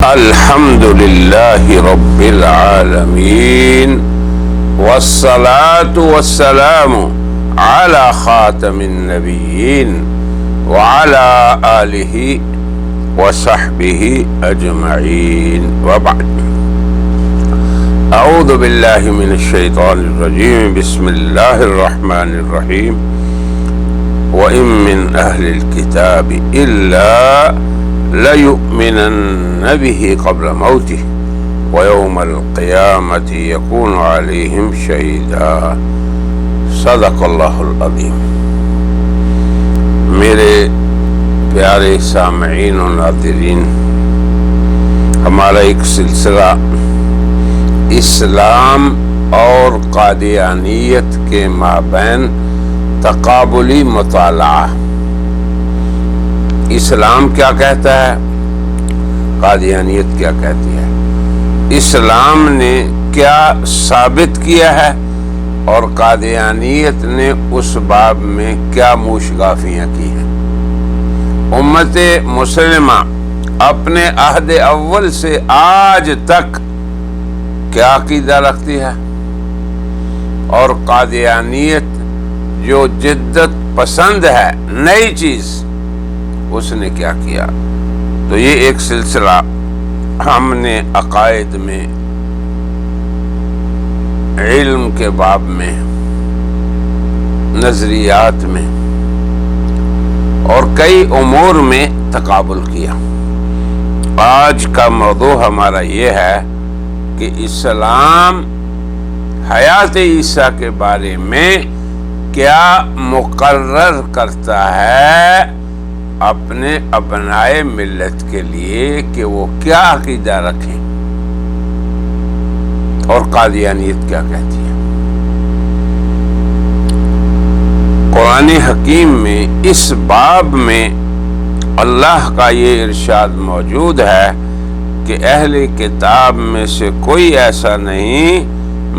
الحمد لله رب العالمين والصلاة والسلام على خاتم النبيين وعلى آله وصحبه أجمعين وبعد. أعوذ بالله من الشيطان الرجيم. بسم الله الرحمن الرحيم. وإن من أهل الكتاب إلا ليؤمنن به قبل موته ويوم القيامة يكون عليهم شهيدا. صدق اللہ العظیم. میرے پیارے سامعین و ناظرین، ہمارا ایک سلسلہ اسلام اور قادیانیت کے مابین تقابلی مطالعہ. اسلام کیا کہتا ہے، قادیانیت کیا کہتی ہے، اسلام نے کیا ثابت کیا ہے اور قادیانیت نے اس باب میں کیا موشگافیاں کی ہیں. امت مسلمہ اپنے عہد اول سے آج تک کیا عقیدہ رکھتی ہے، اور قادیانیت جو جدت پسند ہے، نئی چیز، اس نے کیا کیا. تو یہ ایک سلسلہ ہم نے عقائد میں، علم کے باب میں، نظریات میں اور کئی امور میں تقابل کیا. آج کا موضوع ہمارا یہ ہے کہ اسلام حیات عیسیٰ کے بارے میں کیا مقرر کرتا ہے اپنے ابنائے ملت کے لیے کہ وہ کیا عقیدہ رکھیں، اور قادیانیت کیا کہتی ہے. قرآن حکیم میں اس باب میں اللہ کا یہ ارشاد موجود ہے کہ اہل کتاب میں سے کوئی ایسا نہیں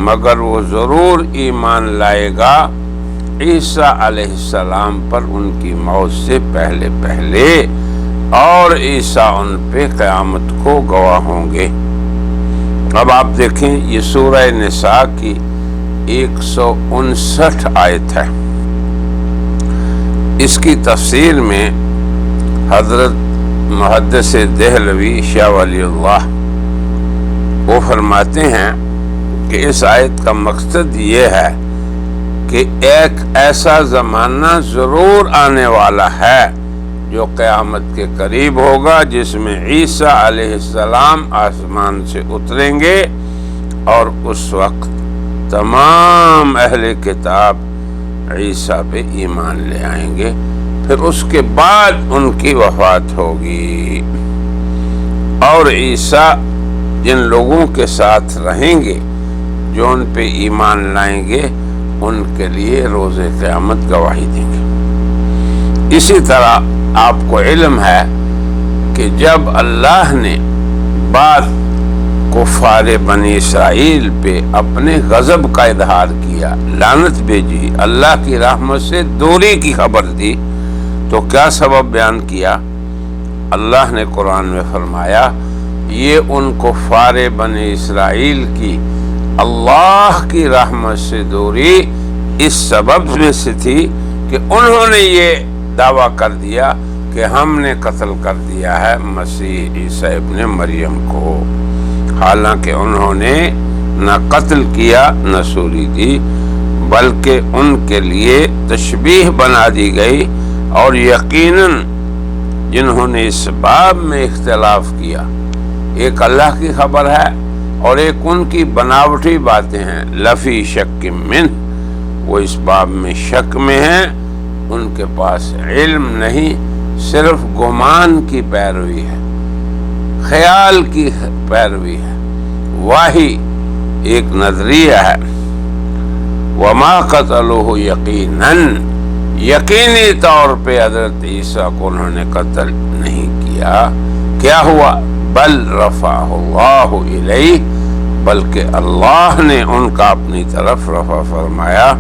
مگر وہ ضرور ایمان لائے گا عیسیٰ علیہ السلام پر ان کی موت سے پہلے، اور عیسیٰ ان پہ قیامت کو گواہ ہوں گے. اب آپ دیکھیں، یہ سورہ نساء کی 159 آیت ہے. اس کی تفسیر میں حضرت محدث دہلوی شاہ ولی اللہ وہ فرماتے ہیں کہ اس آیت کا مقصد یہ ہے کہ ایک ایسا زمانہ ضرور آنے والا ہے جو قیامت کے قریب ہوگا، جس میں عیسیٰ علیہ السلام آسمان سے اتریں گے، اور اس وقت تمام اہل کتاب عیسیٰ پہ ایمان لے آئیں گے. پھر اس کے بعد ان کی وفات ہوگی، اور عیسیٰ جن لوگوں کے ساتھ رہیں گے جو ان پہ ایمان لائیں گے، ان کے لیے روز قیامت گواہی دیں گے. اسی طرح آپ کو علم ہے کہ جب اللہ نے بعض کفار بنی اسرائیل پہ اپنے غضب کا اظہار کیا، لعنت بھیجی، اللہ کی رحمت سے دوری کی خبر دی، تو کیا سبب بیان کیا؟ اللہ نے قرآن میں فرمایا یہ ان کفار بنی اسرائیل کی اللہ کی رحمت سے دوری اس سبب میں سے تھی کہ انہوں نے یہ دعویٰ کر دیا کہ ہم نے قتل کر دیا ہے مسیح عیسیٰ ابن مریم کو، حالانکہ انہوں نے نہ قتل کیا نہ سوری دی، بلکہ ان کے لیے تشبیہ بنا دی گئی. اور یقیناً جنہوں نے اس باب میں اختلاف کیا، ایک اللہ کی خبر ہے اور ایک ان کی بناوٹی باتیں ہیں، لفی شک من، وہ اس باب میں شک میں ہیں، ان کے پاس علم نہیں، صرف گمان کی پیروی ہے، خیال کی پیروی ہے، واہی ایک نظریہ ہے. وما قتلوہ یقیناً، یقینی طور پہ حضرت عیسیٰ کو انہوں نے قتل نہیں کیا. کیا ہوا؟ بل رفعہ اللہ الیہ، بلکہ اللہ نے ان کا اپنی طرف رفع فرمایا.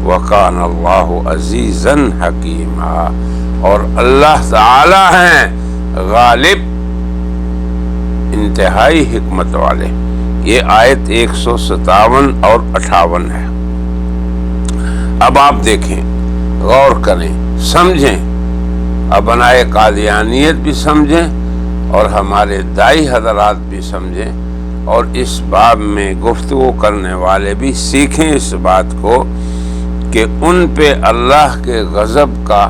وکان اللہ عزیزا حکیما، اور اللہ تعالی ہیں غالب انتہائی حکمت والے۔ یہ آیت 157 اور 58 ہے۔ اب آپ دیکھیں، غور کریں، سمجھیں، ابنائے قادیانیت بھی سمجھیں اور ہمارے دائی حضرات بھی سمجھیں، اور اس باب میں گفتگو کرنے والے بھی سیکھیں اس بات کو کہ ان پہ اللہ کے غضب کا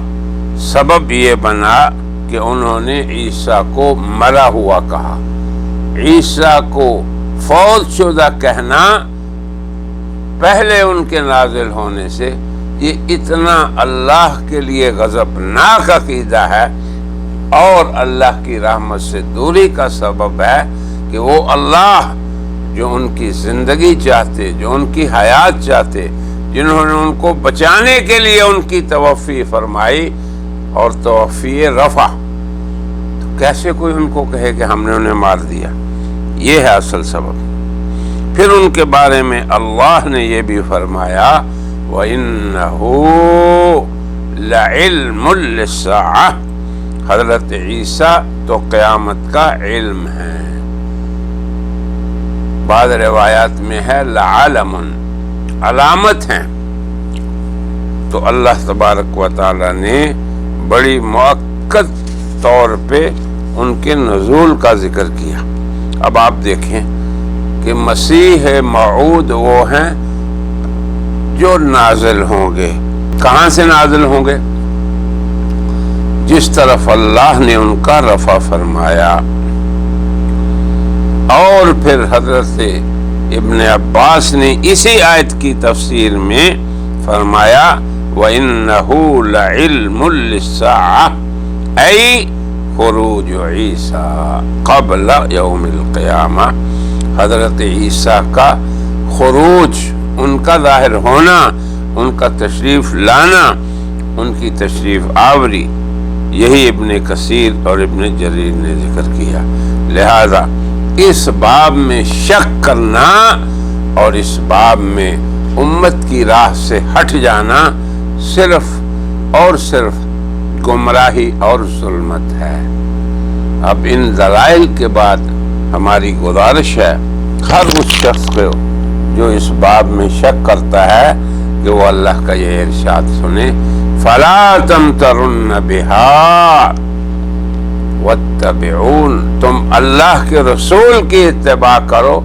سبب یہ بنا کہ انہوں نے عیسیٰ کو مرا ہوا کہا۔ عیسیٰ کو فوت شدہ کہنا پہلے ان کے نازل ہونے سے یہ اتنا اللہ کے لیے غضبناک عقیدہ ہے اور اللہ کی رحمت سے دوری کا سبب ہے کہ وہ اللہ جو ان کی زندگی چاہتے، جو ان کی حیات چاہتے، جنہوں نے ان کو بچانے کے لیے ان کی توفی فرمائی اور توفی رفع، تو کیسے کوئی ان کو کہے کہ ہم نے انہیں مار دیا؟ یہ ہے اصل سبب۔ پھر ان کے بارے میں اللہ نے یہ بھی فرمایا وَإِنَّهُ لَعِلْمٌ لِلسَّاعَةِ، حضرت عیسیٰ تو قیامت کا علم ہے۔ بعض روایات میں ہے لعلم، علامت ہیں۔ تو اللہ تبارک و تعالی نے بڑی مؤکد طور پہ ان کے نزول کا ذکر کیا۔ اب آپ دیکھیں کہ مسیح موعود وہ ہیں جو نازل ہوں گے۔ کہاں سے نازل ہوں گے؟ جس طرف اللہ نے ان کا رفع فرمایا۔ اور پھر حضرت ابن عباس نے اسی آیت کی تفسیر میں فرمایا وَإِنَّهُ لَعِلْمٌ لِلسَّاعَةِ أي خروج عیسیٰ قبل یوم القیامہ، حضرت عیسیٰ کا خروج، ان کا ظاہر ہونا، ان کا تشریف لانا، ان کی تشریف آوری، یہی ابن کثیر اور ابن جریر نے ذکر کیا۔ لہذا اس باب میں شک کرنا اور اس باب میں امت کی راہ سے ہٹ جانا صرف اور صرف گمراہی اور ظلمت ہے۔ اب ان دلائل کے بعد ہماری گزارش ہے ہر اس شخص کو جو اس باب میں شک کرتا ہے کہ وہ اللہ کا یہ ارشاد سنے فَلَا تَمْتَرُنَّ بِهَا وَاتَّبِعُونَ، تم اللہ کے رسول کی اتباع کرو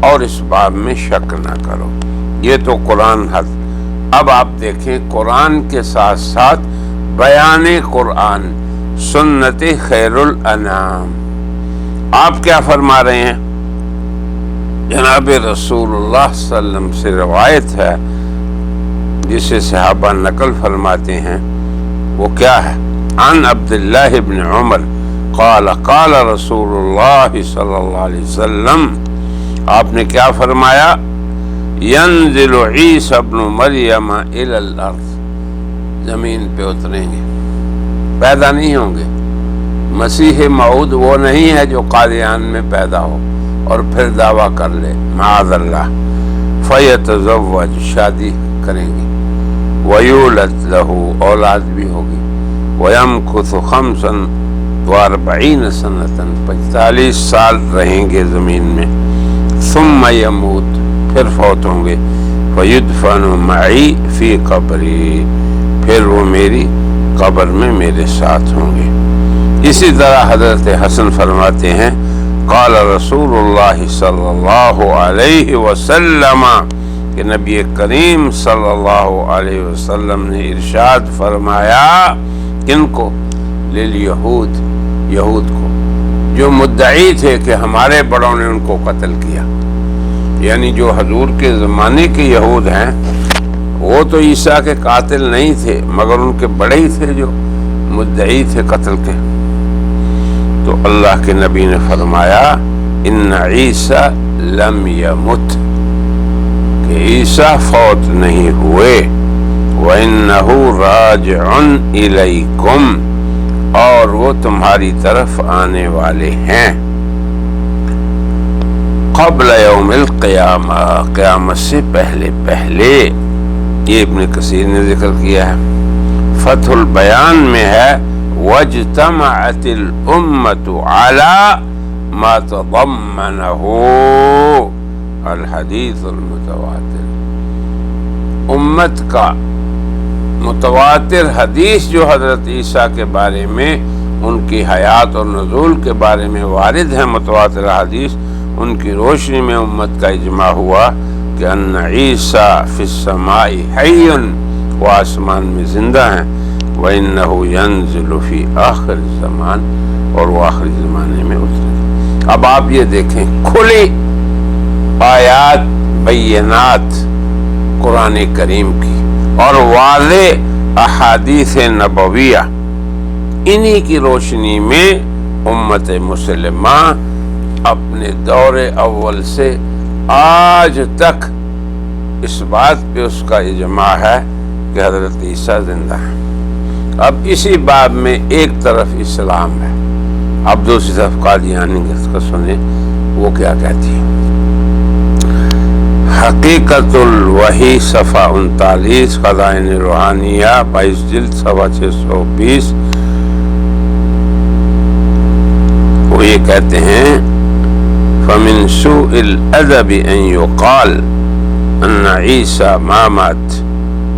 اور اس باب میں شک نہ کرو۔ یہ تو قرآن حق۔ اب آپ دیکھیں قرآن کے ساتھ ساتھ بیان قرآن، سنت خیر الانام، آپ کیا فرما رہے ہیں؟ جناب رسول اللہ صلی اللہ علیہ وسلم سے روایت ہے جسے صحابہ نقل فرماتے ہیں، وہ کیا ہے؟ عن عبداللہ بن عمر قال قال رسول اللہ صلی اللہ علیہ وسلم، آپ نے کیا فرمایا؟ ینزل عیسی ابن مریم الی الارض، زمین پہ اتریں گے، پیدا نہیں ہوں گے۔ مسیح موعود وہ نہیں ہے جو قادیان میں پیدا ہو اور پھر دعویٰ کر لے معاذ اللہ، فیتزوج، شادی کریں گے، ویولد لہ، اولاد بھی ہوگی، ویمکث 45 سنۃ، 45 سال رہیں گے زمین میں، ثم یموت، پھر فوت ہوں گے، فیدفن معی فی قبری، پھر وہ میری قبر میں میرے ساتھ ہوں گے۔ اسی طرح حضرت حسن فرماتے ہیں قال رسول اللہ صلی اللہ علیہ وسلم، کہ نبی کریم صلی اللہ علیہ وسلم نے ارشاد فرمایا، کن کو؟ للیہود، یہود کو، جو مدعی تھے کہ ہمارے بڑوں نے ان کو قتل کیا، یعنی جو حضور کے زمانے کے یہود ہیں، وہ تو عیسیٰ کے قاتل نہیں تھے مگر ان کے بڑے ہی تھے جو مدعی تھے قتل کے۔ تو اللہ کے نبی نے فرمایا ان عیسیٰ لم یمت، کہ عیسیٰ فوت نہیں ہوئے، وَإِنَّهُ رَاجِعٌ إِلَيْكُمْ، اور وہ تمہاری طرف آنے والے ہیں، قبل یوم القیامہ، قیامت سے پہلے پہلے۔ یہ ابن کثیر نے ذکر کیا ہے۔ فتح البیان میں ہے وَاجْتَمَعَتِ الْأُمَّةُ عَلَى ما تضمنه الحدیث المتواتر، امت کا متواتر حدیث جو حضرت عیسیٰ کے بارے میں، ان کی حیات اور نزول کے بارے میں وارد ہیں متواتر حدیث، ان کی روشنی میں امت کا اجماع ہوا کہ ان عیسیٰ فی السماء حی، وہ آسمان میں زندہ ہیں، وَإِنَّهُ يَنزِلُ فِي آخر الزمان، اور وہ آخری زمانے میں اترے گا۔ اب آپ یہ دیکھیں، کھلی آیات بینات قرآن کریم کی اور واضح احادیث نبویہ، انہی کی روشنی میں امت مسلمہ اپنے دور اول سے آج تک اس بات پہ اس کا اجماع ہے کہ حضرت عیسیٰ زندہ ہے۔ اب اسی باب میں ایک طرف اسلام ہے، اب دوسری طرف قادیانی کا سنیں وہ کیا کہتی ہے۔ حقیقت الوحی صفحہ 39، خزائن روحانیہ 22 جلد صفحہ 620، وہ یہ کہتے ہیں فَمِن سُوءِ الْأَدَبِ أَن يُقَالَ أَنَّ عِيسَى مَا مَاتَ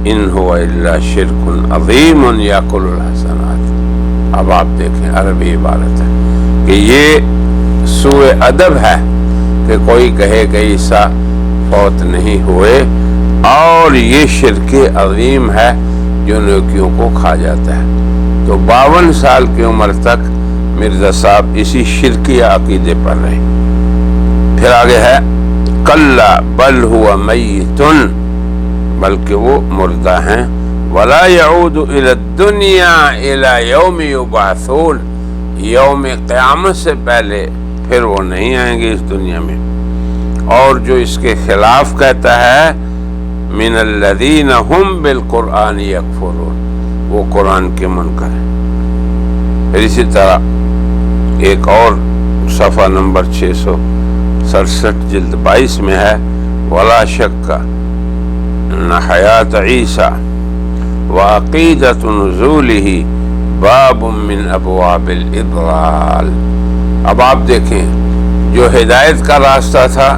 إِنْ هُوَ إِلَّا شِرْكٌ عَظِيمٌ يَأْكُلُ الْحَسَنَاتِ۔ اب آپ دیکھیں عربی عبارت ہے کہ یہ سوء ادب ہے کہ کوئی کہے کہ عیسیٰ فوت نہیں ہوئے، اور یہ شرک عظیم ہے جو نیکیوں کو کھا جاتا ہے۔ تو 52 سال کی عمر تک مرزا صاحب اسی شرکی عقیدے پر رہے۔ پھر آگے ہے کلا بل ہوا میتن، بلکہ وہ مردہ ہیں، ولا يعود الى الدنیا الى یوم یبعثون، یوم قیامت سے پہلے پھر وہ نہیں آئیں گے اس دنیا میں۔ اور جو اس کے خلاف کہتا ہے من الذین هم بالقرآن یکفرون، وہ قرآن کے منکر ہیں۔ پھر اسی طرح ایک اور صفحہ نمبر 667 جلد 22 میں ہے ولا شک ان حیات عیسیٰ وعقیدۃ نزولہ باب من ابواب الاضلال۔ اب آپ دیکھیں، جو ہدایت کا راستہ تھا،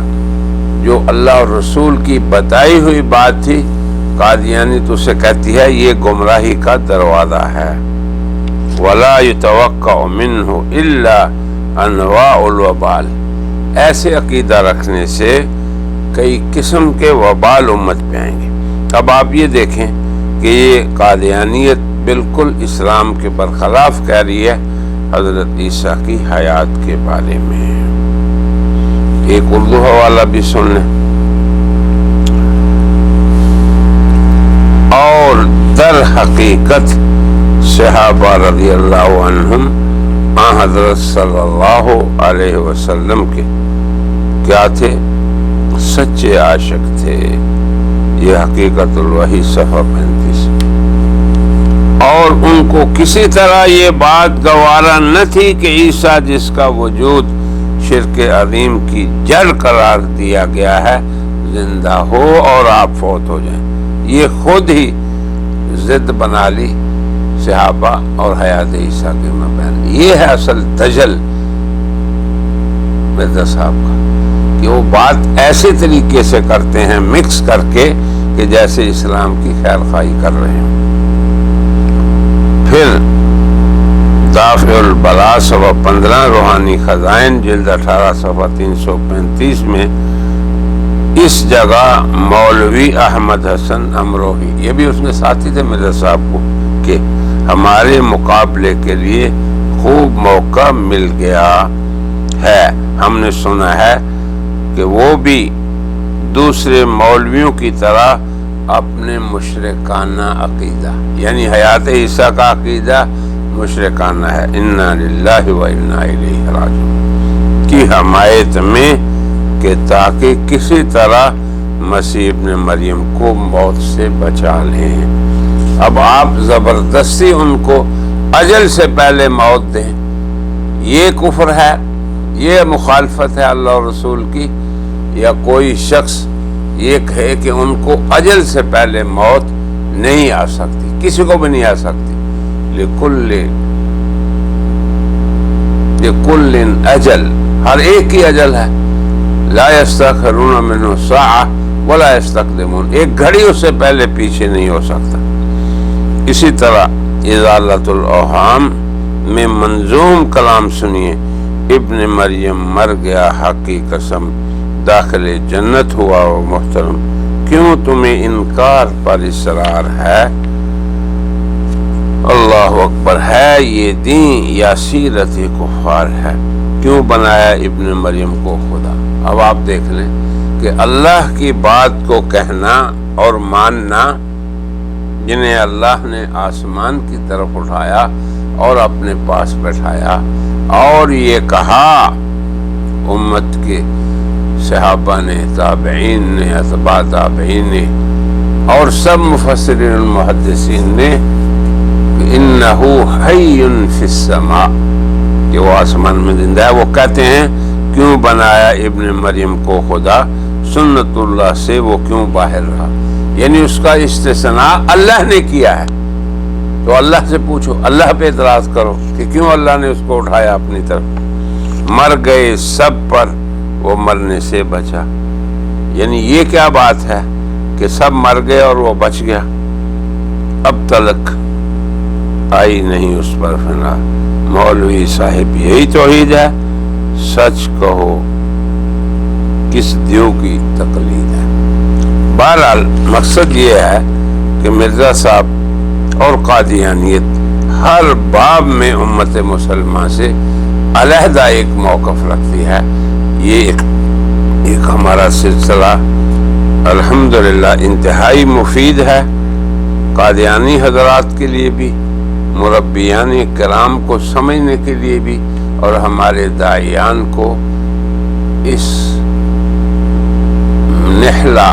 جو اللہ اور رسول کی بتائی ہوئی بات تھی، قادیانی تو اسے کہتی ہے یہ گمراہی کا دروازہ ہے۔ ولا يتوقع منہ الا انواع الوبال، ایسے عقیدہ رکھنے سے کئی قسم کے وبال امت پہ آئیں گے۔ اب آپ یہ دیکھیں کہ یہ قادیانیت بالکل اسلام کے برخلاف کہہ رہی ہے حضرت عیسیٰ کی حیات کے بارے میں۔ ایک اردو حوالہ بھی سن لیں۔ اور در حقیقت صحابہ رضی اللہ عنہم حضرت صلی اللہ علیہ وسلم کے کیا تھے؟ سچے عاشق تھے۔ یہ حقیقت الوحی صفحہ 35۔ اور ان کو کسی طرح یہ بات گوارا نہ تھی کہ عیسیٰ جس کا وجود شرک عظیم کی جڑ قرار دیا گیا ہے زندہ ہو اور آپ فوت ہو جائیں۔ یہ خود ہی ضد بنا لی صحابہ اور حیات عیسیٰ کے مابین۔ یہ ہے اصل دجل مرزا صاحب کا، کہ وہ بات ایسے طریقے سے کرتے ہیں مکس کر کے کہ جیسے اسلام کی خیر خواہی کر رہے ہیں۔ پھر دافع البلا صفحہ 15، روحانی خزائن جلد 18 صفحہ 335 میں اس جگہ مولوی احمد حسن امروہی، یہ بھی اس کے ساتھی تھے مرزا صاحب کو، کہ ہمارے مقابلے کے لیے خوب موقع مل گیا ہے۔ ہم نے سنا ہے کہ وہ بھی دوسرے مولویوں کی طرح اپنے مشرکانہ عقیدہ، یعنی حیات عیسیٰ کا عقیدہ مشرکانہ ہے، انا للہ و انا الیہ راجعون، کی حمایت میں کہ تاکہ کسی طرح مسیح ابن مریم کو موت سے بچا لیں۔ اب آپ زبردستی ان کو اجل سے پہلے موت دیں، یہ کفر ہے، یہ مخالفت ہے اللہ اور رسول کی۔ یا کوئی شخص یہ کہے کہ ان کو اجل سے پہلے موت نہیں آ سکتی، کسی کو بھی نہیں آ سکتی۔ لکل اجل ہر ایک کی اجل ہے. لا یستأخرون منہ ساعہ ولا یستقدمون، ایک گھڑی اس سے پہلے پیچھے نہیں ہو سکتا. اسی طرح ازالۃ الاوہام میں منظوم کلام سنیے. ابن مریم مر گیا حق کی قسم، داخل جنت ہوا وہ محترم، کیوں تمہیں انکار پر اصرار ہے. اللہ اکبر. ہے یہ دین یا سیرت کفار ہے، کیوں بنایا ابن مریم کو خدا. اب آپ دیکھ لیں کہ اللہ کی بات کو کہنا اور ماننا، جنہیں اللہ نے آسمان کی طرف اٹھایا اور اپنے پاس بٹھایا اور یہ کہا امت کے صحابہ نے، تابعین نے، اتباع تابعین نے اور سب مفسرین المحدثین نے کہ انہ حی فی السماء، کہ وہ آسمان میں زندہ ہے. وہ کہتے ہیں کیوں بنایا ابن مریم کو خدا، سنت اللہ سے وہ کیوں باہر رہا، یعنی اس کا استثناء اللہ نے کیا ہے. تو اللہ سے پوچھو، اللہ پہ اعتراض کرو کہ کیوں اللہ نے اس کو اٹھایا اپنی طرف. مر گئے سب پر، وہ مرنے سے بچا. یعنی یہ کیا بات ہے کہ سب مر گئے اور وہ بچ گیا. اب تلک آئی نہیں اس پر فنا. مولوی صاحب یہی توحید ہے، سچ کہو کس دیو کی تقلید ہے. بہرحال مقصد یہ ہے کہ مرزا صاحب اور قادیانیت ہر باب میں امت مسلمہ سے علیحدہ ایک موقف رکھتی ہے. یہ ایک ہمارا سلسلہ الحمدللہ انتہائی مفید ہے، قادیانی حضرات کے لیے بھی، مربیان کرام کو سمجھنے کے لیے بھی، اور ہمارے داعیان کو اس نحلہ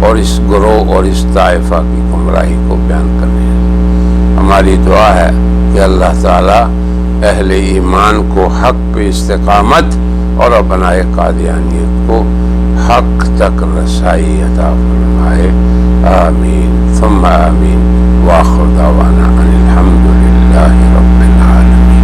اور اس گروہ اور اس طائفہ کی گمراہی کو بیان کرنے ہیں. ہماری دعا ہے کہ اللہ تعالی اہل ایمان کو حق پہ استقامت اور ابنائے قادیانیت کو حق تک رسائی عطا فرمائے. آمین ثم آمین. وآخر دعوانا ان الحمد للہ رب العالمین.